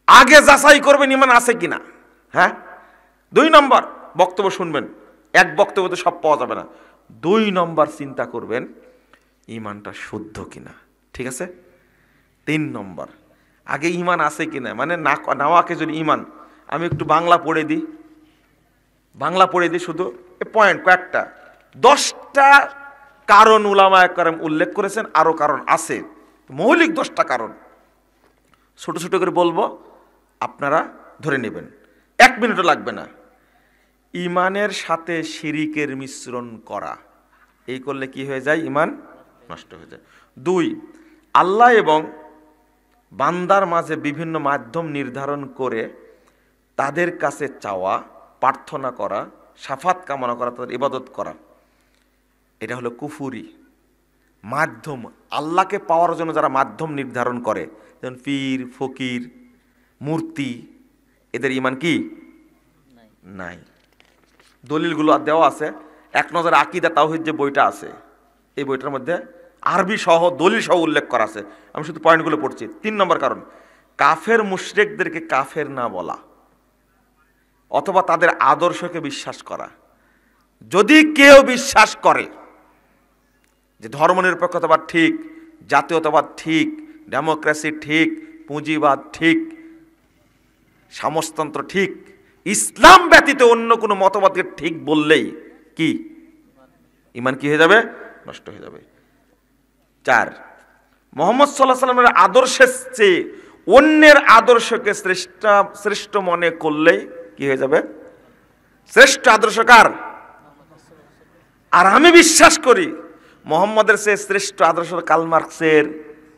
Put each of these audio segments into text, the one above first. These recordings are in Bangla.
আগে যাচাই করবেন ইমান আছে কিনা। হ্যাঁ, 2 নম্বর বক্তব্য শুনবেন, এক বক্তব্যতে সব পাওয়া যাবে না। 2 নম্বর চিন্তা করবেন ইমানটা শুদ্ধ কিনা, ঠিক আছে। 3 নম্বর আগে ইমান আছে কিনা, মানে নাওয়াকে যদি ইমান, আমি একটু বাংলা পড়ে দিই শুধু পয়েন্ট কয়েকটা, 10টা কারণ উলামায়ে কেরাম উল্লেখ করেছেন, আরো কারণ আছে, মৌলিক 10টা কারণ ছোট ছোট করে বলবো, আপনারা ধরে নেবেন, 1 মিনিটও লাগবে না। ইমানের সাথে শিরিকের মিশ্রণ করা, এই করলে কি হয়ে যায়? ইমান নষ্ট হয়ে যায়। 2, আল্লাহ এবং বান্দার মাঝে বিভিন্ন মাধ্যম নির্ধারণ করে তাদের কাছে চাওয়া, প্রার্থনা করা, শাফাত কামনা করা, তাদের ইবাদত করা, এটা হলো কুফুরি মাধ্যম। আল্লাহকে পাওয়ার জন্য যারা মাধ্যম নির্ধারণ করে, যেমন পীর, ফকির, মূর্তি, এদের ইমান কি নাই। দলিলগুলো দেওয়া আছে, 1 নজরে আকিদা তাওহীদ যে বইটা আছে, এই বইটার মধ্যে আরবি সহ দলিল সহ উল্লেখ করা আছে। আমি শুধু পয়েন্টগুলো পড়ছি। 3 নম্বর কারণ, কাফের মুশরিকদেরকে কাফের না বলা অথবা তাদের আদর্শকে বিশ্বাস করা। যদি কেউ বিশ্বাস করে যে ধর্মনিরপেক্ষতাবাদ ঠিক, জাতীয়তাবাদ ঠিক, ডেমোক্রেসি ঠিক, পুঁজিবাদ ঠিক, সমাজতন্ত্র ঠিক, ইসলাম ব্যতীত অন্য কোনো মতবাদকে ঠিক বললেই কি ইমান কি হয়ে যাবে? নষ্ট হয়ে যাবে। 4, মুহাম্মদ সাল্লাল্লাহু আলাইহি ওয়াসাল্লামের আদর্শের চেয়ে অন্যের আদর্শকে শ্রেষ্ঠ মনে করলেই কি হয়ে যাবে? শ্রেষ্ঠ আদর্শ কার? আর আমি বিশ্বাস করি মুহাম্মদের চেয়ে শ্রেষ্ঠ আদর্শ কার্ল মার্কসের,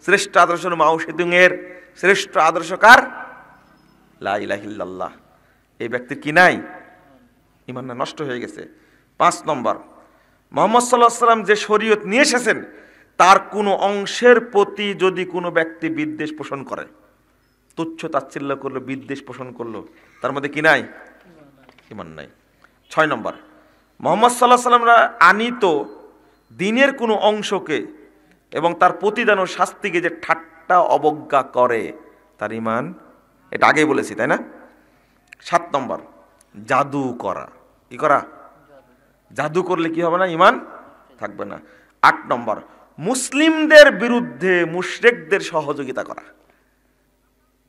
শ্রেষ্ঠ আদর্শ মাও সেতুংয়ের, শ্রেষ্ঠ আদর্শ কার? লা ইলাহা ইল্লাল্লাহ। এই ব্যক্তির কি নাই? ইমান নষ্ট হয়ে গেছে। 5 নম্বর, মুহাম্মদ সাল্লাল্লাহু আলাইহি ওয়াসাল্লাম যে শরীয়ত নিয়ে এসেছেন তার কোনো অংশের প্রতি যদি কোনো ব্যক্তি বিদ্বেষ পোষণ করে, তুচ্ছ তাচ্ছিল্য করলো, বিদ্বেষ পোষণ করলো, তার মধ্যে কি নাই? ইমান নাই। 6 নম্বর, মুহাম্মদ সাল্লাল্লাহু আলাইহি ওয়াসাল্লামরা আনিত দিনের কোনো অংশকে এবং তার প্রতিদান ও শাস্তিকে যে ঠাট্টা অবজ্ঞা করে, তার ইমান, এটা আগেই বলেছি তাই না। 7 নম্বর, জাদু করা। কি করা? জাদু করলে কি হবে না? ইমান থাকবে না। 8 নম্বর, মুসলিমদের বিরুদ্ধে মুশরিকদের সহযোগিতা করা।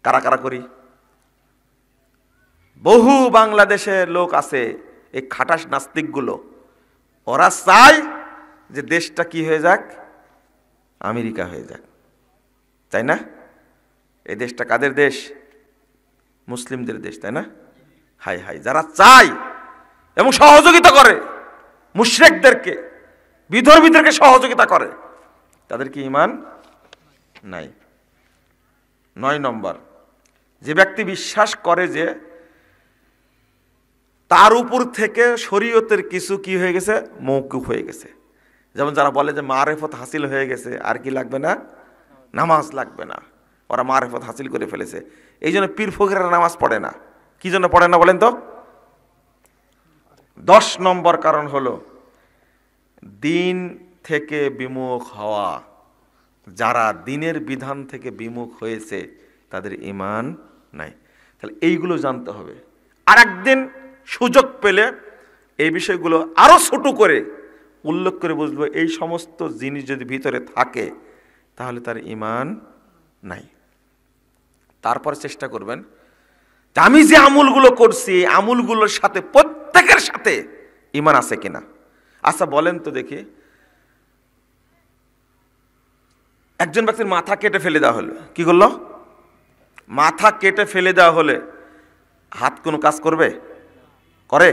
কারা কারা করি? বহু বাংলাদেশের লোক আছে, এই খাটাস নাস্তিকগুলো, ওরা চায় যে দেশটা কি হয়ে যাক? আমেরিকা হয়ে যাক, তাই না? এই দেশটা কাদের দেশ? মুসলিমদের দেশ, তাই না? হাই হাই, যারা চায় এবং সহযোগিতা করে মুশরিকদেরকে, বিধর্মীদেরকে সহযোগিতা করে, তাদের কি ইমান নাই? 9 নম্বর, যে ব্যক্তি বিশ্বাস করে যে তার উপর থেকে শরীয়তের কিছু কি হয়ে গেছে? মওকুফ হয়ে গেছে। যেমন যারা বলে যে মারেফত হাসিল হয়ে গেছে, আর কি লাগবে না? নামাজ লাগবে না, ওরা মারেফত হাসিল করে ফেলেছে। এই জন্য পীর ফকিররা নামাজ পড়ে না। কি জন্য পড়ে না বলেন তো? 10 নম্বর কারণ হলো দিন থেকে বিমুখ হওয়া। যারা দিনের বিধান থেকে বিমুখ হয়েছে তাদের ঈমান নাই। তাহলে এইগুলো জানতে হবে। আর একদিন সুযোগ পেলে এই বিষয়গুলো আরো ছোট করে উল্লেখ করে বুঝবো, এই সমস্ত জিনিস যদি ভিতরে থাকে তাহলে তার ঈমান নাই। তারপর চেষ্টা করবেন আমি যে আমলগুলো করছি এই আমলগুলোর সাথে প্রত্যেকের সাথে ঈমান আছে কিনা। আচ্ছা বলেন তো দেখি, একজন ব্যক্তির মাথা কেটে ফেলে দেওয়া হলো, কি করলো? মাথা কেটে ফেলে দেওয়া হলে হাত কোনো কাজ করবে? করে?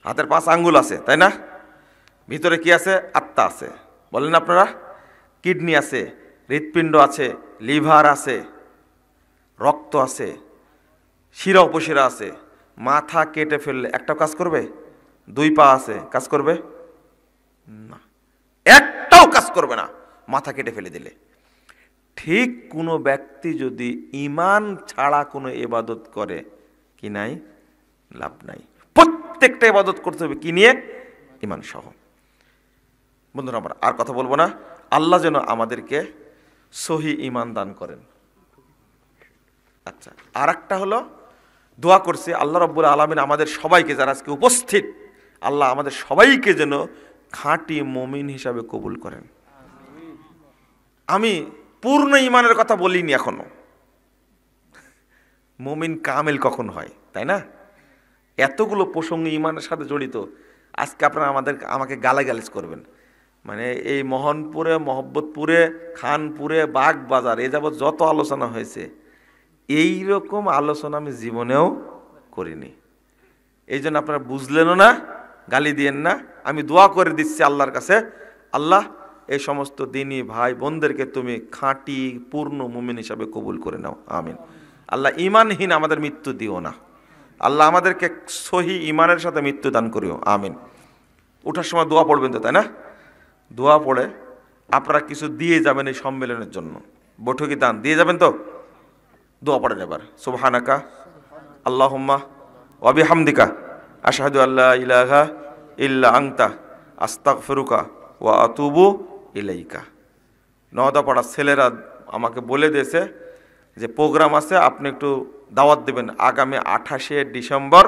হাতের 5 আঙ্গুল আছে, তাই না? ভিতরে কি আছে? আত্মা আছে, বলেন আপনারা। কিডনি আছে, হৃৎপিণ্ড আছে, লিভার আছে, রক্ত আছে, শিরা উপশিরা আছে। মাথা কেটে ফেললে একটা কাজ করবে? 2 পা আছে, কাজ করবে না, একটাও কাজ করবে না মাথা কেটে ফেলে দিলে। ঠিক কোনো ব্যক্তি যদি ঈমান ছাড়া কোনো ইবাদত করে, কি নাই? লাভ নাই। প্রত্যেকটা ইবাদত করতে হবে কি নিয়ে? ঈমান সহ। বন্ধুরা আমরা আর কথা বলবো না। আল্লাহ যেন আমাদেরকে সহি ঈমান দান করেন। আচ্ছা, আর একটা হলো দোয়া করছি আল্লাহ রাব্বুল আলামিন আমাদের সবাইকে, যারা আজকে উপস্থিত, আল্লাহ আমাদের সবাইকে যেন খাঁটি মুমিন হিসাবে কবুল করেন। আমি পূর্ণ ঈমানের কথা বলিনি এখনো, মুমিন কামেল কখন হয়, তাই না? এতগুলো প্রসঙ্গ ঈমানের সাথে জড়িত। আজকে আপনারা আমাকে গালাগালিজ করবেন, মানে এই মোহনপুরে, মহব্বতপুরে, খানপুরে, বাগবাজার এ যাবৎ যত আলোচনা হয়েছে, এই রকম আলোচনা আমি জীবনেও করিনি। এই জন্য আপনারা বুঝলেনও না, গালি দিয়েন না। আমি দোয়া করে দিচ্ছি আল্লাহর কাছে, আল্লাহ এই সমস্ত দিনী ভাই বোনদেরকে তুমি খাঁটি পূর্ণ মুমিন হিসাবে কবুল করে নাও, আমিন। আল্লাহ ঈমানহীন আমাদের মৃত্যু দিও না, আল্লাহ আমাদেরকে সহি ঈমানের সাথে মৃত্যু দান করিও, আমিন। ওঠার সময় দোয়া পড়বেন তো, তাই না? দোয়া পড়ে আপনারা কিছু দিয়ে যাবেন এই সম্মেলনের জন্য, বৈঠকি দান দিয়ে যাবেন তো? দোয়া পড়েন এবার, সুবহানাকা আল্লাহুম্মা ওয়া বিহামদিকা আশহাদু আল্লা ইলাহা ইল্লা আনতা আস্তাগফিরুকা ওয়া আতুবু ইলাইকা। নওদাপাড়ার ছেলেরা আমাকে বলে দিয়েছে যে প্রোগ্রাম আছে, আপনি একটু দাওয়াত দেবেন আগামী 28শে ডিসেম্বর